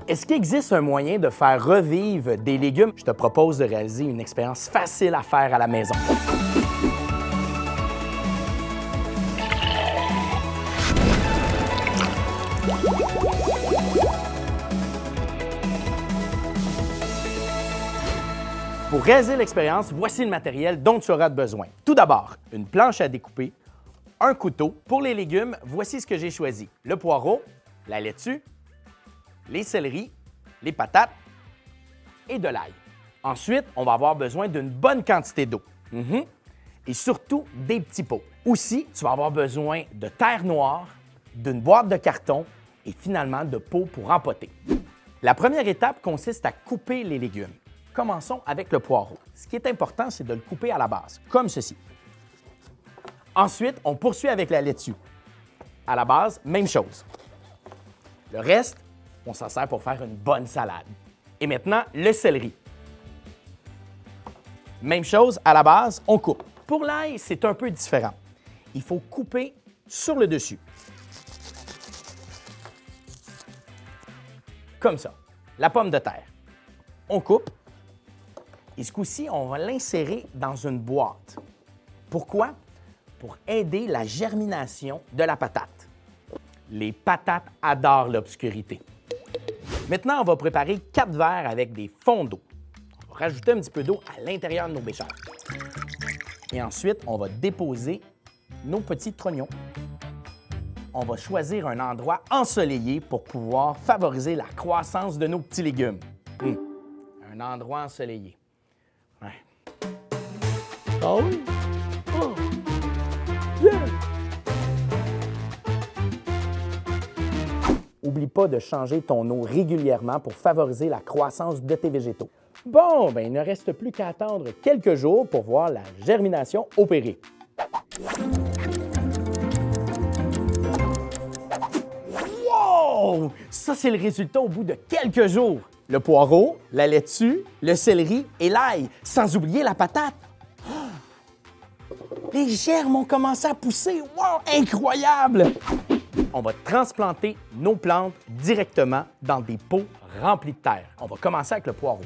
Est-ce qu'il existe un moyen de faire revivre des légumes? Je te propose de réaliser une expérience facile à faire à la maison. Pour réaliser l'expérience, voici le matériel dont tu auras besoin. Tout d'abord, une planche à découper, un couteau. Pour les légumes, voici ce que j'ai choisi. Le poireau, la laitue, les céleris, les patates et de l'ail. Ensuite, on va avoir besoin d'une bonne quantité d'eau. Et surtout, des petits pots. Aussi, tu vas avoir besoin de terre noire, d'une boîte de carton et finalement de pots pour empoter. La première étape consiste à couper les légumes. Commençons avec le poireau. Ce qui est important, c'est de le couper à la base, comme ceci. Ensuite, on poursuit avec la laitue. À la base, même chose. Le reste, on s'en sert pour faire une bonne salade. Et maintenant, le céleri. Même chose, à la base, on coupe. Pour l'ail, c'est un peu différent. Il faut couper sur le dessus. Comme ça. La pomme de terre. On coupe. Et ce coup-ci, on va l'insérer dans une boîte. Pourquoi? Pour aider la germination de la patate. Les patates adorent l'obscurité. Maintenant, on va préparer 4 verres avec des fonds d'eau. On va rajouter un petit peu d'eau à l'intérieur de nos béchères. Et ensuite, on va déposer nos petits trognons. On va choisir un endroit ensoleillé pour pouvoir favoriser la croissance de nos petits légumes. Un endroit ensoleillé. Ouais. Oh oui! Oh! Yeah! Oublie pas de changer ton eau régulièrement pour favoriser la croissance de tes végétaux. Bon, ben il ne reste plus qu'à attendre quelques jours pour voir la germination opérer. Wow! Ça, c'est le résultat au bout de quelques jours. Le poireau, la laitue, le céleri et l'ail, sans oublier la patate. Les germes ont commencé à pousser. Wow! Incroyable! On va transplanter nos plantes directement dans des pots remplis de terre. On va commencer avec le poireau.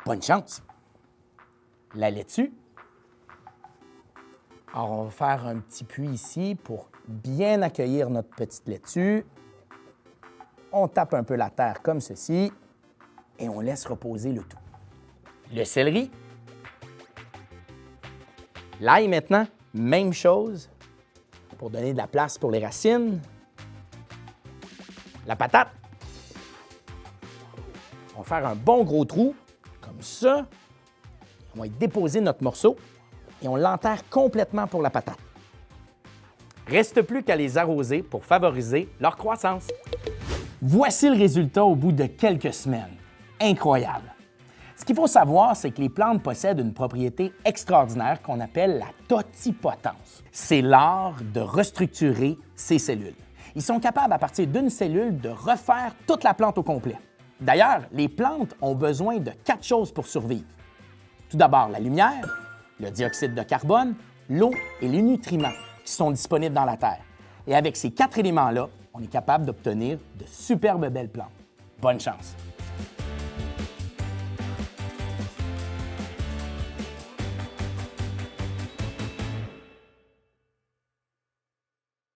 Bonne chance! La laitue. Alors, on va faire un petit puits ici pour bien accueillir notre petite laitue. On tape un peu la terre comme ceci et on laisse reposer le tout. Le céleri. L'ail maintenant, même chose pour donner de la place pour les racines. La patate. On va faire un bon gros trou comme ça. On va y déposer notre morceau et on l'enterre complètement pour la patate. Reste plus qu'à les arroser pour favoriser leur croissance. Voici le résultat au bout de quelques semaines. Incroyable! Ce qu'il faut savoir, c'est que les plantes possèdent une propriété extraordinaire qu'on appelle la totipotence. C'est l'art de restructurer ces cellules. Ils sont capables, à partir d'une cellule, de refaire toute la plante au complet. D'ailleurs, les plantes ont besoin de 4 choses pour survivre. Tout d'abord, la lumière, le dioxyde de carbone, l'eau et les nutriments qui sont disponibles dans la terre. Et avec ces 4 éléments-là, on est capable d'obtenir de superbes belles plantes. Bonne chance!